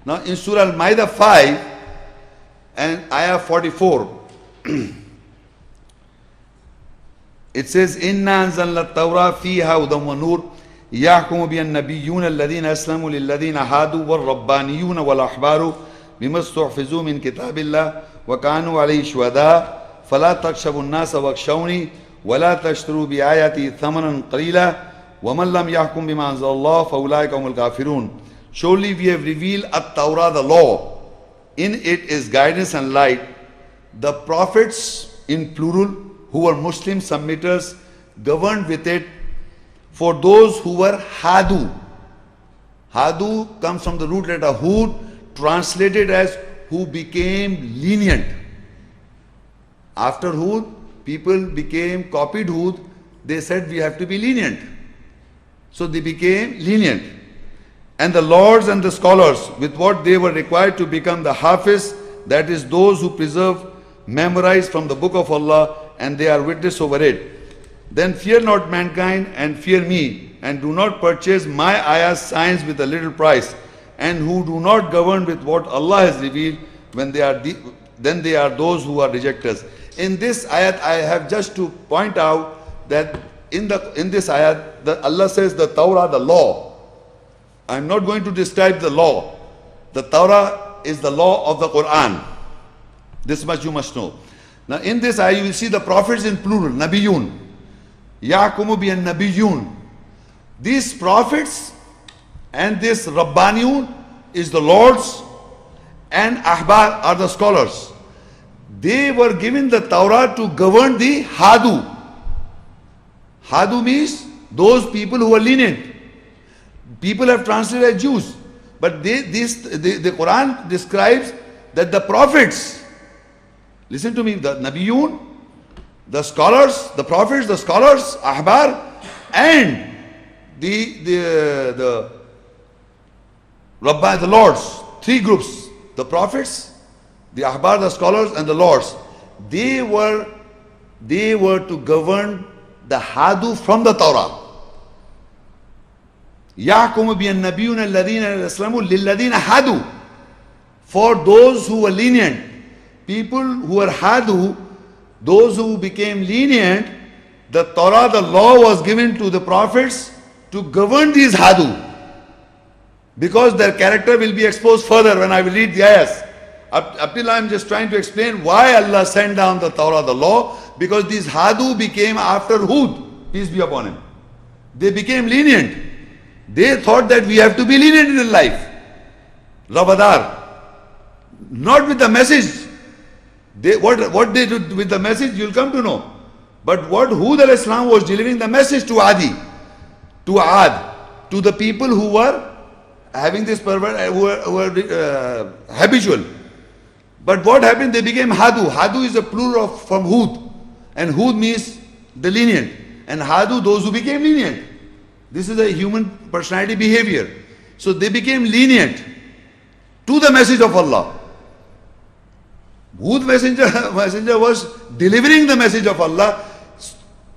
Now in Surah Al-Maida 5 and Ayah 44, it says, Inna anzalna at-Tawra fiha hudan wa nur yahkumu biha an-nabiyyuna alladhina aslamu lilladhina hadu wal-rabbaniyuna wal-ahbaru bima istuhfizu min kitabillah wa kanu alayhi shuhada fala takshabu an-nasa wakshawni wa la tashtaru bi ayati thamanan qalila wa man lam yahkum bima anzalallah fa ulaika humul kafirun. Surely we have revealed at-Tawrah, the law. In it is guidance and light. The prophets, in plural, who were Muslim submitters, governed with it for those who were Hadu. Hadu comes from the root letter Hud, translated as who became lenient. After Hud, people copied Hud, they said we have to be lenient. So they became lenient. And the lords and the scholars, with what they were required to become the Hafiz, that is those who preserve, memorize from the book of Allah, and they are witness over it. Then fear not mankind and fear me, and do not purchase my ayahs signs with a little price, and who do not govern with what Allah has revealed, then they are those who are rejectors. In this ayat, I have just to point out that in this ayat, Allah says the Torah, the law. I am not going to describe the law. The Torah is the law of the Quran. This much you must know. Now in this ayah you will see the prophets in plural, Nabiyun. Ya'kumu bi an-Nabiyun. These prophets and this Rabbaniyun is the lords, and Ahbar are the scholars. They were given the Torah to govern the Hadu. Hadu means those people who are lenient. People have translated as Jews, but the Quran describes that the prophets, listen to me, the Nabiyun, the scholars, the prophets, the scholars, Ahbar, and the Rabbi, the lords, three groups, the prophets, the Ahbar, the scholars, and the lords. They were to govern the Hadu from the Torah. يَحْكُمُ بِالنَّبِيُّونَ الَّذِينَ أَسْلَمُوا لِلَّذِينَ هَادُوا. For those who were lenient, people who were Hadu, those who became lenient, the Torah, the law was given to the prophets to govern these Hadu. Because their character will be exposed further when I will read the ayahs. Up till I am just trying to explain why Allah sent down the Torah, the law, because these Hadu became after Hud, peace be upon him. They became lenient. They thought that we have to be lenient in life. Rabadar. Not with the message. What they did with the message, you'll come to know. But what Hud al-Islam was delivering the message to Adi, to Ad, to the people who were having this pervert, who were habitual. But what happened? They became Hadu. Hadu is a plural from Hud. And Hud means the lenient. And Hadu, those who became lenient. This is a human personality behavior. So they became lenient to the message of Allah. Hud messenger was delivering the message of Allah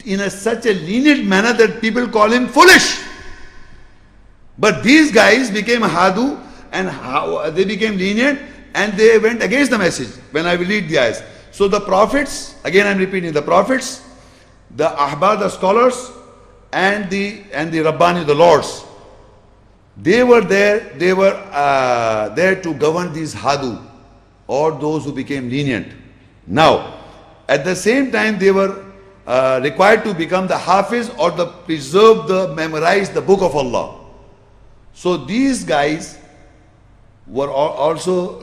in such a lenient manner that people call him foolish. But these guys became Hadu and they became lenient and they went against the message when I will read the ayahs. So the prophets, again I am repeating, the prophets, the Ahbar, the scholars, and the Rabbani, the lords, they were there to govern these Hadu, or those who became lenient. Now, at the same time, they were required to become the Hafiz, or the memorize the book of Allah. So these guys were also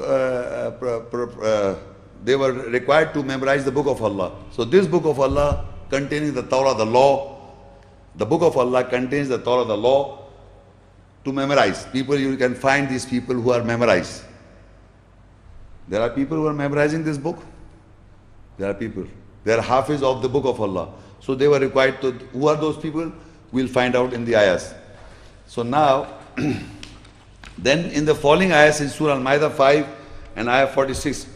they were required to memorize the book of Allah. So this book of Allah containing the Torah, the law, the book of Allah contains the Torah, the law, to memorize. People, you can find these people who are memorized. There are people who are memorizing this book. There are people. They are Hafiz of the book of Allah. So they were required to, who are those people? We'll find out in the ayahs. So now, then in the following ayahs in Surah Al-Maida 5 and ayah 46,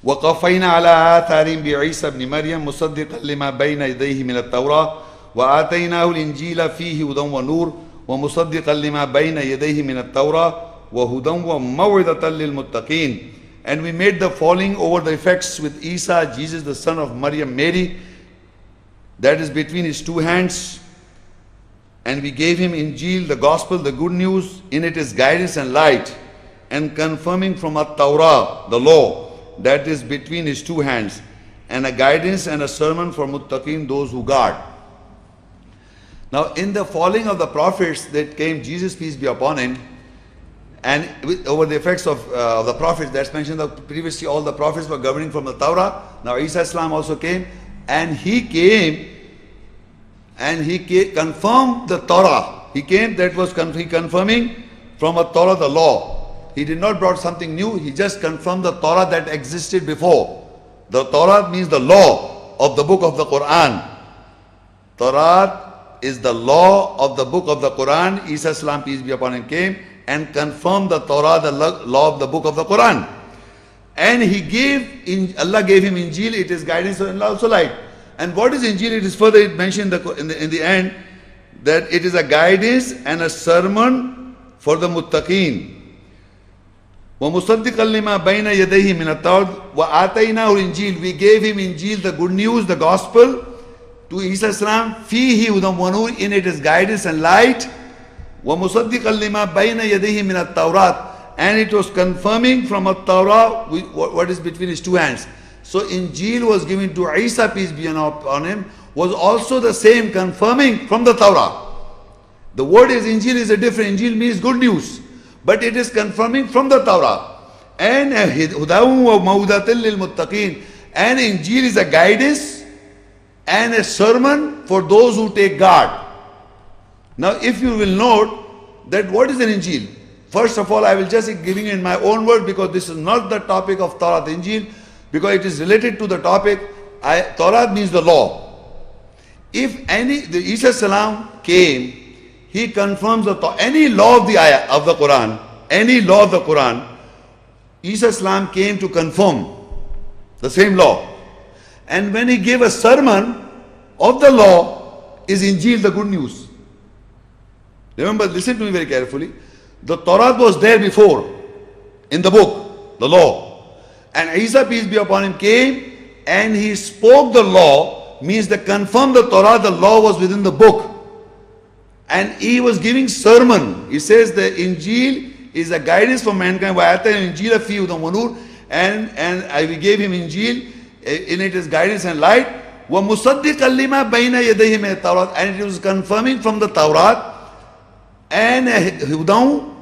وَقَفَيْنَا عَلَىٰ آثَارِهِمْ بِعِيسَى بْنِ مَرْيَمَ مُصَدِّقًا لِمَا بَيْنَ يَدَيْهِ مِنَ التَّوْرَاةِ وَآتَيْنَاهُ الْإِنْجِيلَ فِيهِ هُدًى وَنُورٌ وَمُصَدِّقًا لِمَا بَيْنَ يَدَيْهِ مِنَ التَّوْرَاةِ وَهُدًى وَمَوْعِظَةً لِلْمُتَّقِينَ. And we made the falling over the effects with Isa, Jesus the son of Maryam, Mary, that is between his two hands. And we gave him Injil, the gospel, the good news. In it is guidance and light, and confirming from At-Tawrah, the law, that is between his two hands, and a guidance and a sermon for Muttaqin, those who guard. Now in the falling of the prophets that came, Jesus, peace be upon him, and over the effects of the prophets, that's mentioned previously, all the prophets were governing from the Torah. Now Isa Islam also came, and he came and he confirmed the Torah. He came, that was confirming from a Torah the law. He did not brought something new, he just confirmed the Torah that existed before. The Torah means the law of the book of the Quran. Torah is the law of the book of the Quran. Isa Islam, peace be upon him, came and confirmed the Torah, the law of the book of the Quran. And he gave, Allah gave him Injil, it is guidance and also light. And what is Injil? It is further mentioned in the end that it is a guidance and a sermon for the muttaqeen. وَمُصَدِّقًا لِمَا بَيْنَ يَدَيْهِ مِنَ التَّوْرَةِ وَآتَيْنَاهُ الْإِنْجِيلَ. We gave him Injil, the good news, the gospel, to Isa Islam. فِيهِ هُدًى وَنُورٌ. In it is guidance and light. وَمُصَدِّقًا لِمَا بَيْنَ يَدَيْهِ مِنَ التَّوْرَةِ. And it was confirming from At-Tawrah what is between his two hands. So Injil was given to Isa, peace be upon him, was also the same, confirming from the Torah. The word is Injil is a different. Injil means good news, but it is confirming from the Torah. And Hudaw wa Mawdatil lil Muttaqin. And Injil is a guidance and a sermon for those who take guard. Now if you will note that what is an Injil? First of all, I will just giving in my own word, because this is not the topic of Torah, the Injil, because it is related to the topic. Torah means the law. If the Isa Salam came, he confirms any law of the ayah of the Quran, any law of the Quran, Isa Salam came to confirm the same law. And when he gave a sermon of the law, is Injil, the good news. Remember, listen to me very carefully. The Torah was there before in the book, the law. And Isa, peace be upon him, came and he spoke the law, means that confirmed the Torah, the law was within the book. And he was giving sermon. He says the Injil is a guidance for mankind. And we gave him Injil, in it is guidance and light. وَمُصَدِّقًا لِمَا بَيْنَ يَدَيْهِ مِنَ التَّوْرَةِ. And it was confirming from the Torah. And Hudaw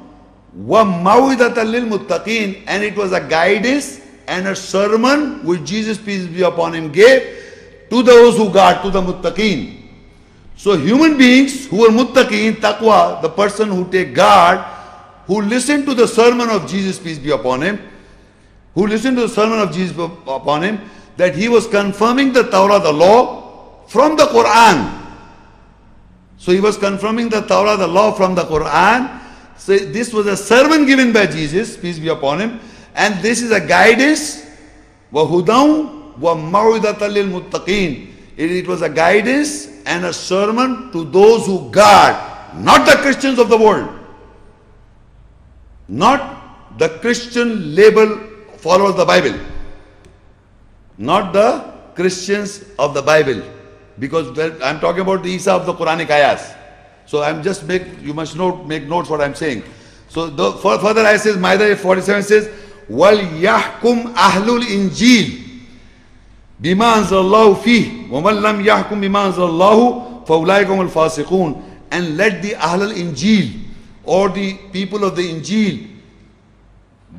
wa Maw'idatal lil Muttaqin. And it was a guidance and a sermon which Jesus, peace be upon him, gave to those who guard, to the Muttaqin. So human beings who are Muttaqin, taqwa, the person who take guard, who listen to the sermon of Jesus, peace be upon him, who listened to the sermon of Jesus upon him, that he was confirming the Torah, the law, from the Quran. So he was confirming the Torah, the law from the Quran. So this was a sermon given by Jesus, peace be upon him. And this is a guidance. وَهُدًى وَمَوْعِظَةً لِلْمُتَّقِينَ. It was a guidance and a sermon to those who guard, not the Christians of the world. Not the Christian label followers of the Bible. Not the Christians of the Bible. Because I'm talking about the Isa of the Quranic ayahs. So you must make notes what I'm saying. So further ayah says, Maida 47 says, وَلْيَحْكُمْ أَهْلُ الْإِنْجِيلِ بِمَا أَنزَلَ اللَّهُ فِيهِ وَمَنْ لَمْ يَحْكُمْ بِمَا أَنزَلَ اللَّهُ فَأُولَٰئِكَ هُمُ الْفَاسِقُونَ. And let the Ahl al-Injil, or the people of the Injil,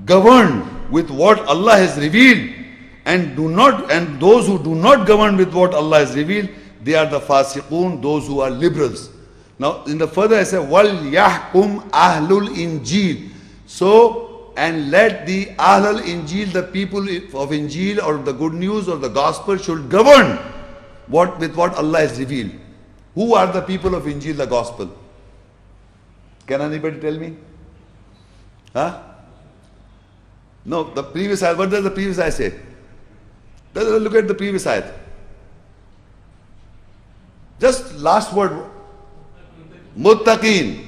govern with what Allah has revealed, and those who do not govern with what Allah has revealed, they are the fasiqun, those who are liberals. Now in the further I say, وَلْيَحْكُمْ أَهْلُ الْإِنْجِيلِ. So, and let the Ahl al-Injil, the people of Injil or the good news or the gospel, should govern with what Allah has revealed. Who are the people of Injil, the gospel? Can anybody tell me? Huh? No, the previous ayat. What does the previous ayat say? Let's look at the previous ayat. Just last word. Muttaqin.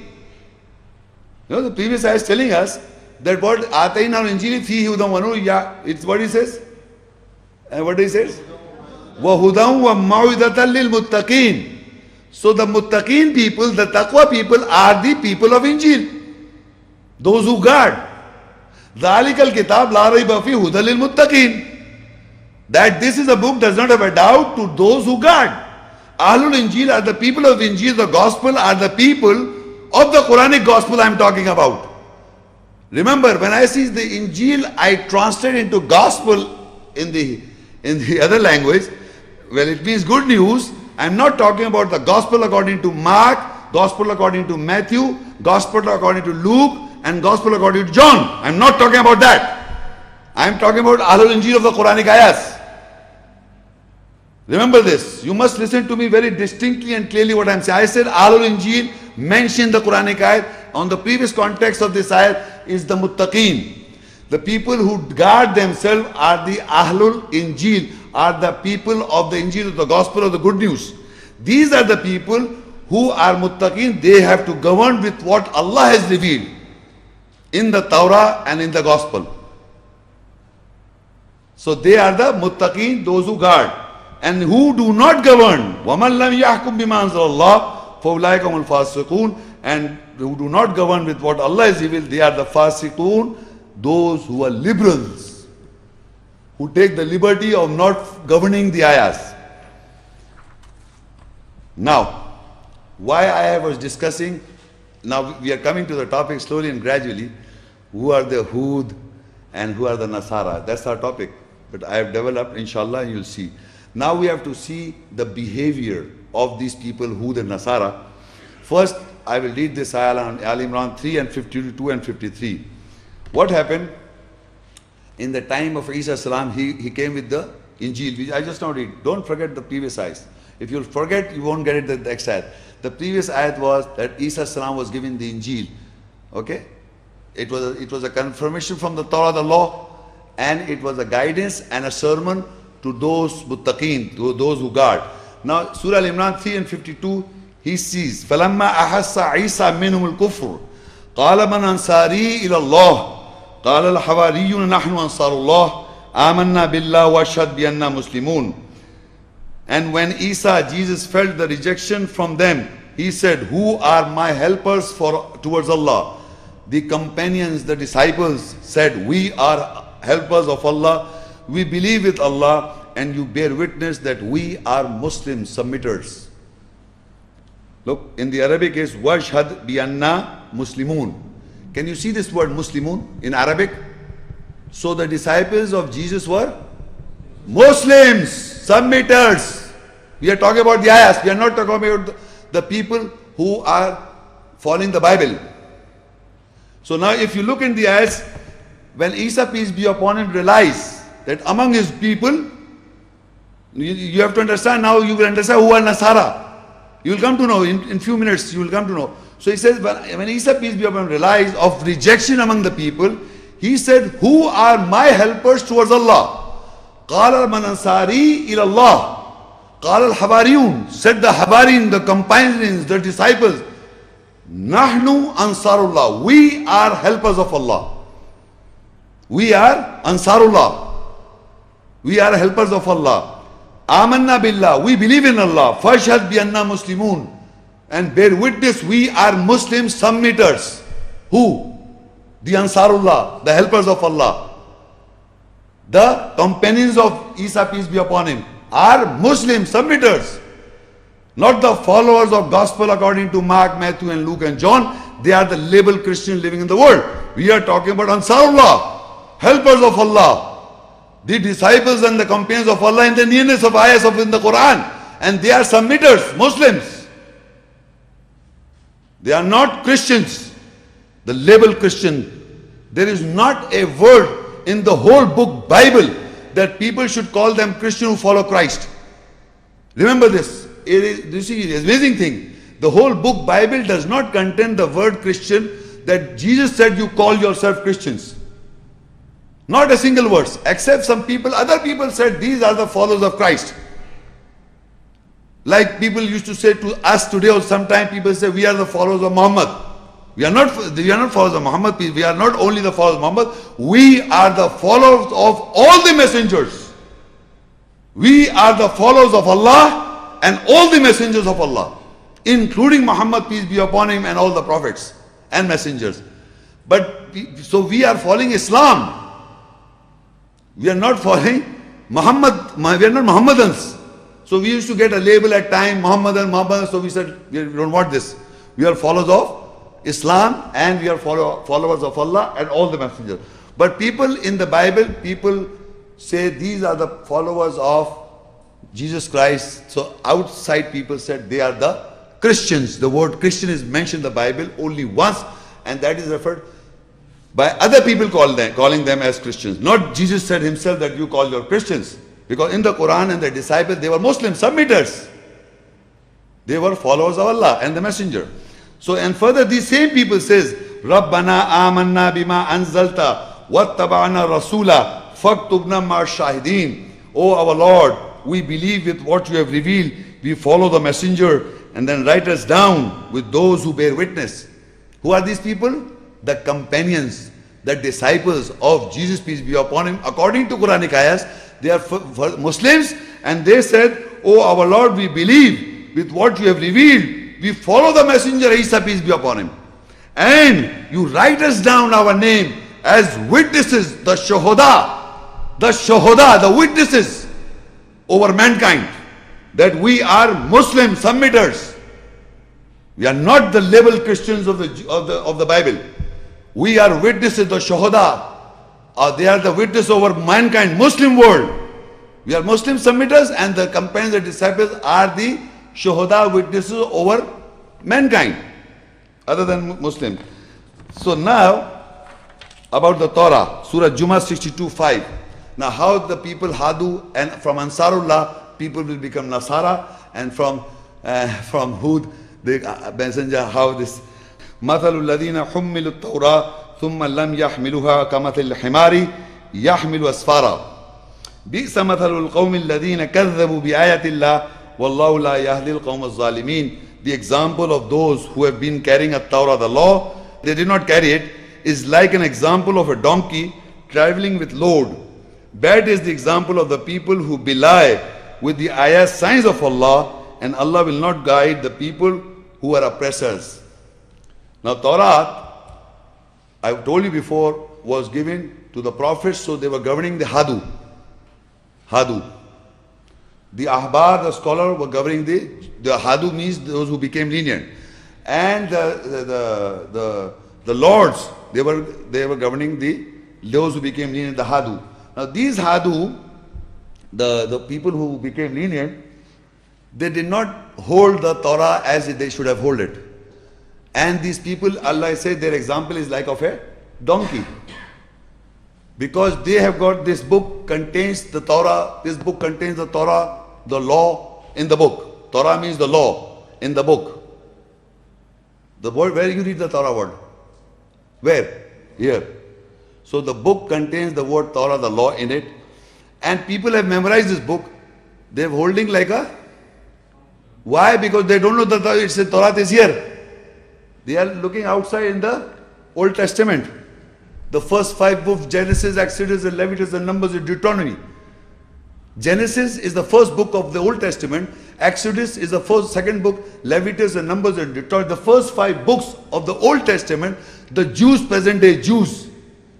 You know, the previous ayat is telling us That word Atayna al-Injili fihi hudan wa nur, yeah, it's what he says. And what he says? Wa hudan wa mau'izatan lil muttaqin. So the muttaqin people, the taqwa people are the people of Injil. Those who guard. ذَلِكَ الْكِتَابُ لَا رَيْبَ فِيهِ هُدًى لِلْمُتَّقِينَ. That this is a book does not have a doubt to those who guard. Ahlul Injil are the people of Injil, the gospel are the people of the Quranic gospel I am talking about. Remember, when I see the Injil, I translate into gospel in the other language. Well, it means good news. I am not talking about the gospel according to Mark, gospel according to Matthew, gospel according to Luke, and gospel according to John. I am not talking about that. I am talking about Ahlul Injil of the Quranic ayahs. Remember this. You must listen to me very distinctly and clearly what I am saying. I said Ahlul Injil mentioned the Quranic ayat. On the previous context of this ayat is the muttaqeen. The people who guard themselves are the Ahlul Injil, are the people of the Injil, of the gospel of the good news. These are the people who are muttaqeen. They have to govern with what Allah has revealed in the Torah and in the gospel. So they are the muttaqeen, those who guard. And who do not govern. وَمَنْ لَمْ يَحْكُمْ بِمَا أَنزَلَ اللَّهُ فَأُولَٰئِكَ هُمُ الْفَاسِقُونَ. And who do not govern with what Allah has revealed, they are the fasiqun, those who are liberals, who take the liberty of not governing the ayahs. Now, why I was discussing, now we are coming to the topic slowly and gradually, who are the Hud and who are the Nasara. That's our topic. But I have developed, inshallah, you'll see. Now we have to see the behavior of these people, Hud and Nasara. First, I will read this ayah on Al-Imran 3 and 52 and 53. What happened? In the time of Isa salam, he came with the Injil, which I just now read. Don't forget the previous ayahs. If you'll forget, you won't get it the next ayat. The previous ayat was that Isa salam was given the Injil. Okay? It was a confirmation from the Torah, the law, and it was a guidance and a sermon to those muttaqeen, to those who guard. Now, Surah Al-Imran 3 and 52, he sees, فَلَمَّا أَحَسَّ عِيسَى مِنْهُمُ الْكُفْرُ قَالَ مَنْ أَنْصَارِي إِلَى اللَّهِ قَالَ الْحَوَارِيُّونَ نَحْنُ أَنْصَارُ اللَّهِ آمَنَّا بِاللَّهِ وَأَشْهَدْ بِأَنَّا مُسْلِمُونَ. And when Jesus felt the rejection from them, he said, who are my helpers towards Allah? The companions, the disciples said, we are helpers of Allah. We believe with Allah, and you bear witness that we are Muslims, submitters. Look, in the Arabic is washhad bi anna muslimun. Can you see this word Muslimun in Arabic? So the disciples of Jesus were Muslims, submitters. We are talking about the ayahs. We are not talking about the people who are following the Bible. So now if you look in the ayahs, when Isa, peace be upon him, realized that among his people, you have to understand now, you will understand who are Nasara. You will come to know, in few minutes you will come to know. So he says, when Isa, peace be upon him, realized of rejection among the people, he said, who are my helpers towards Allah? قَالَ مَنْ أَنْصَارِي إِلَى اللَّهِ قَالَ الْحَوَارِيُّونَ. Said the Hawarin, the companions, the disciples, نَحْنُ أَنْصَارُ اللَّهِ. We are helpers of Allah. We are Ansarullah. We are helpers of Allah. Amanna billah. We believe in Allah. Fashhad bi anna muslimun. And bear witness, we are Muslim submitters. Who? The Ansarullah, the helpers of Allah. The companions of Isa, peace be upon him, are Muslim submitters. Not the followers of gospel according to Mark, Matthew and Luke and John. They are the labeled Christians living in the world. We are talking about Ansarullah, helpers of Allah. The disciples and the companions of Allah in the nearness of ayahs of in the Quran. And they are submitters, Muslims. They are not Christians. The label Christian. There is not a word in the whole book Bible that people should call them Christian who follow Christ. Remember this. This is an amazing thing. The whole book Bible does not contain the word Christian that Jesus said you call yourself Christians. Not a single verse, except some people, other people said these are the followers of Christ. Like people used to say to us today, or sometimes people say we are the followers of Muhammad. We are not followers of Muhammad. We are not only the followers of Muhammad. We are the followers of all the messengers. We are the followers of Allah and all the messengers of Allah, including Muhammad, peace be upon him, and all the prophets and messengers. So we are following Islam. We are not following Muhammad. We are not Muhammadans. So we used to get a label at time, Muhammadan. So we said, we don't want this. We are followers of Islam and we are followers of Allah and all the messengers. But people in the Bible, people say these are the followers of Jesus Christ. So outside people said they are the Christians. The word Christian is mentioned in the Bible only once, and that is referred by other people calling them as Christians. Not Jesus said himself that you call your Christians. Because in the Quran and the disciples, they were Muslim submitters. They were followers of Allah and the messenger. So, and further these same people says, Rabbana amanna bima anzalta wattaba'na rasula faktubna ma shahidin. Oh our Lord, we believe with what you have revealed. We follow the messenger and then write us down with those who bear witness. Who are these people? The companions, the disciples of Jesus, peace be upon him. According to Quranic ayahs, they are Muslims, and they said, oh our Lord, we believe with what you have revealed. We follow the messenger Isa, peace be upon him. And you write us down our name as witnesses, the shuhada, the witnesses over mankind, that we are Muslim submitters. We are not the label Christians of the Bible. We are witnesses, the shuhada. They are the witness over mankind, Muslim world. We are Muslim submitters, and the companions and disciples are the shuhada, witnesses over mankind, other than Muslim. So now, about the Torah, Surah Juma 62:5. Now how the people Hadu, and from Ansarullah, people will become Nasara, and from Hud, the messenger, how this مثل الذين حملوا التوراة ثم لم يحملوها كمثل الحمار يحمل أسفارا بئس مثل القوم الذين كذبوا بآيات الله والله لا يهدي القوم الظالمين. The example of those who have been carrying a Torah, the law, they did not carry it, is like an example of a donkey traveling with load. Bad is the example of the people who belie with the ayahs, signs of Allah, and Allah will not guide the people who are oppressors. Now Torah, I've told you before, was given to the prophets, so they were governing the Hadu. The Ahbar, the scholar, were governing the Hadu, means those who became lenient. And the lords, they were governing those who became lenient, the Hadu. Now these Hadu, the people who became lenient, they did not hold the Torah as they should have held it. And these people, Allah said, their example is like of a donkey. Because they have got, this book contains the Torah, this book contains the Torah, the law in the book. Torah means the law in the book. The word, where you read the Torah word? Where? Here. So the book contains the word Torah, the law in it. And people have memorized this book. They're holding like a, why? Because they don't know that it says Torah is here. They are looking outside in the Old Testament. The first 5 books, Genesis, Exodus, and Leviticus, and Numbers, and Deuteronomy. Genesis is the first book of the Old Testament. Exodus is the second book. Leviticus and Numbers and Deuteronomy. The first 5 books of the Old Testament, the Jews, present day Jews.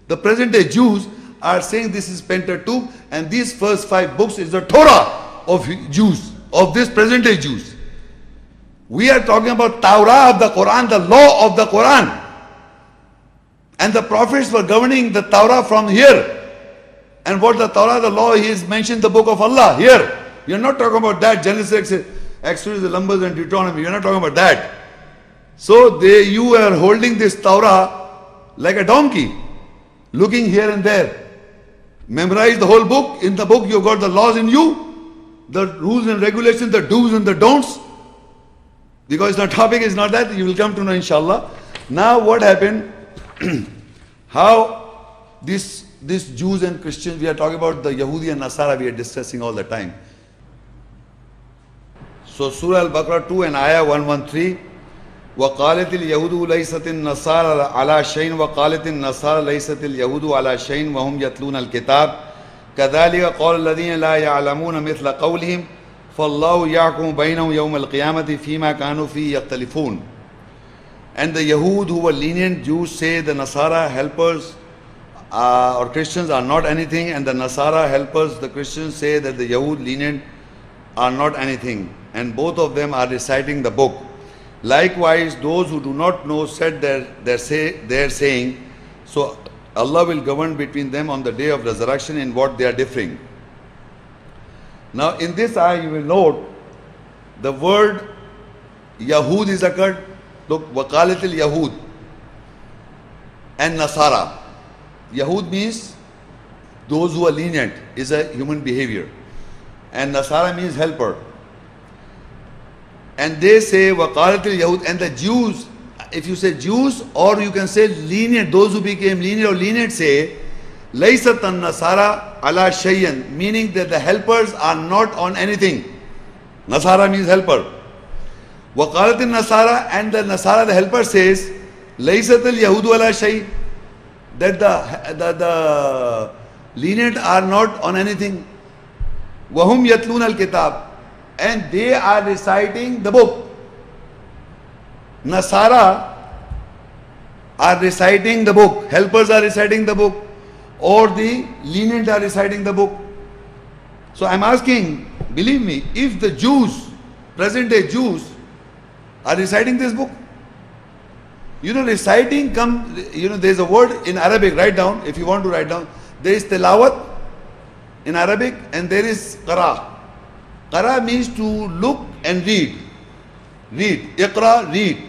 The present day Jews are saying this is Pentateuch, and these first 5 books is the Torah of Jews, of this present day Jews. We are talking about Torah of the Quran, the law of the Quran. And the prophets were governing the Torah from here. And what the Torah, the law, he is mentioned the book of Allah here. We are not talking about that. Genesis, Exodus, Numbers, and Deuteronomy. We are not talking about that. So you are holding this Torah like a donkey, looking here and there. Memorize the whole book. In the book you have got the laws in you, the rules and regulations, the do's and the don'ts. Because the topic is not that, you will come to know inshallah. Now what happened? How these Jews and Christians, we are talking about the Yahudi and Nasara, we are discussing all the time. So Surah Al-Baqara 2 and Ayah 113. وَقَالَتِ الْيَهُودُ لَيْسَتِ النَّصَارَى عَلَى شَيْءٍ وَقَالَتِ النَّصَارَى لَيْسَتِ الْيَهُودُ عَلَى شَيْءٍ وَهُمْ يَتْلُونَ الْكِتَابَ كَذَلِكَ قَالَ الَّذِينَ لَا يَعْلَمُونَ مِثْلَ قَوْلِهِمْ فَاللَّهُ يَحْكُمُ بَيْنَهُمْ يَوْمَ الْقِيَامَةِ فِيمَا كَانُوا فِيهِ يَخْتَلِفُونَ. And the Yahud who were lenient Jews say the Nasara helpers or Christians are not anything, and the Nasara helpers, the Christians, say that the Yahud lenient are not anything, and both of them are reciting the book. Likewise, those who do not know said their saying, so Allah will govern between them on the day of resurrection in what they are differing. Now in this ayah you will note the word Yahud is occurred. Look, Waqalatil Yahud and Nasara. Yahud means those who are lenient, is a human behavior, and Nasara means helper. And they say Waqalatil Yahud, and the Jews, if you say Jews or you can say lenient, those who became lenient or lenient say Laysat an-Nasara ala shay'in, meaning that the helpers are not on anything. Nasara means helper. Waqalatil Nasara, and the Nasara, the helper, says Laysat al-Yahudu ala shay', that the lenient are not on anything. Wahum yatlun al-kitab, and they are reciting the book. Nasara are reciting the book, helpers are reciting the book, or the lenient are reciting the book. So I'm asking, believe me, if the Jews, present day Jews, are reciting this book, reciting there's a word in Arabic, write down, if you want to write down, there is tilawat in Arabic and there is qara. Qara means to look and read. Read. Iqra, read.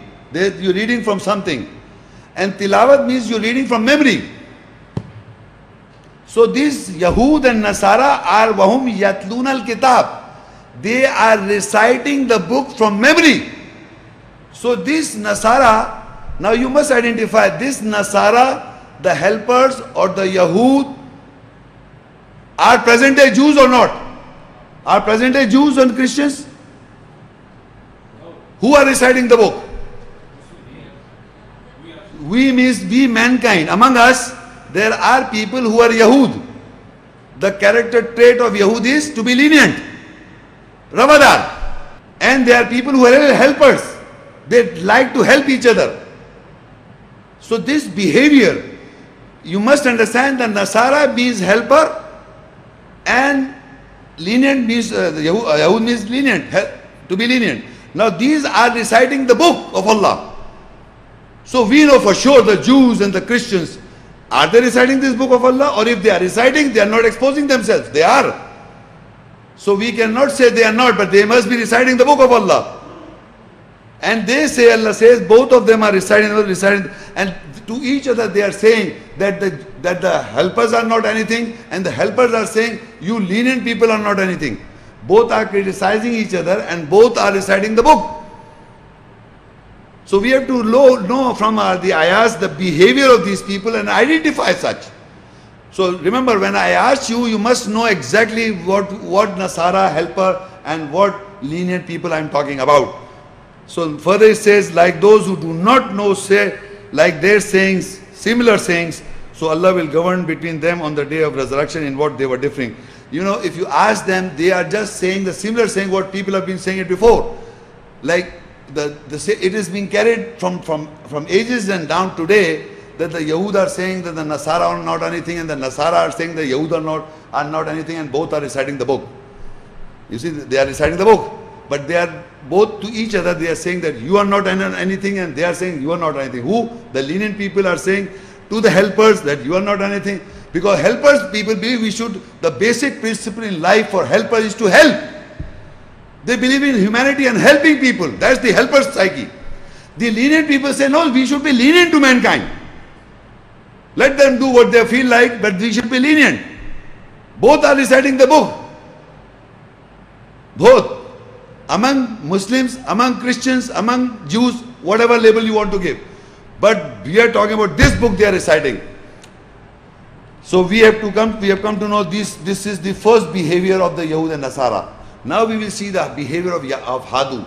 You're reading from something. And tilawat means you're reading from memory. So these Yahud and Nasara are wahum yatlun al-kitab. They are reciting the book from memory. So this Nasara, now you must identify this Nasara, the helpers or the Yahud, are present day Jews or not? Are present day Jews and Christians? Who are reciting the book? We means we, mankind. Among us, there are people who are Yahud. The character trait of Yahud is to be lenient, Ramadar. And there are people who are helpers. They like to help each other. So this behavior, you must understand that Nasara means helper and lenient means, Yahud means lenient, to be lenient. Now these are reciting the book of Allah. So we know for sure the Jews and the Christians, are they reciting this book of Allah? Or if they are reciting, they are not exposing themselves. They are. So we cannot say they are not, but they must be reciting the book of Allah. And they say, Allah says, both of them are reciting, and to each other they are saying that the helpers are not anything, and the helpers are saying, you lenient people are not anything. Both are criticizing each other and both are reciting the book. So we have to know from the ayahs the behavior of these people and identify such. So remember, when I asked you, you must know exactly what Nasara, helper, and what lenient people I am talking about. So further it says, like those who do not know say, like their sayings, similar sayings, so Allah will govern between them on the day of resurrection in what they were differing. If you ask them, they are just saying the similar saying what people have been saying it before. Like it is being carried from ages and down today, that the Yahud are saying that the Nasara are not anything, and the Nasara are saying the Yahud are not anything, and both are reciting the book. You see, they are reciting the book, but they are both to each other, they are saying that you are not anything, and they are saying you are not anything. Who? The lenient people are saying to the helpers that you are not anything. Because helpers, people believe the basic principle in life for helpers is to help. They believe in humanity and helping people. That's the helper's psyche. The lenient people say, no, we should be lenient to mankind. Let them do what they feel like, but we should be lenient. Both are reciting the book. Both. Among Muslims, among Christians, among Jews, whatever label you want to give. But we are talking about this book they are reciting. So we have come to know this is the first behavior of the Yahud and Nasara. Now we will see the behavior of Hadu.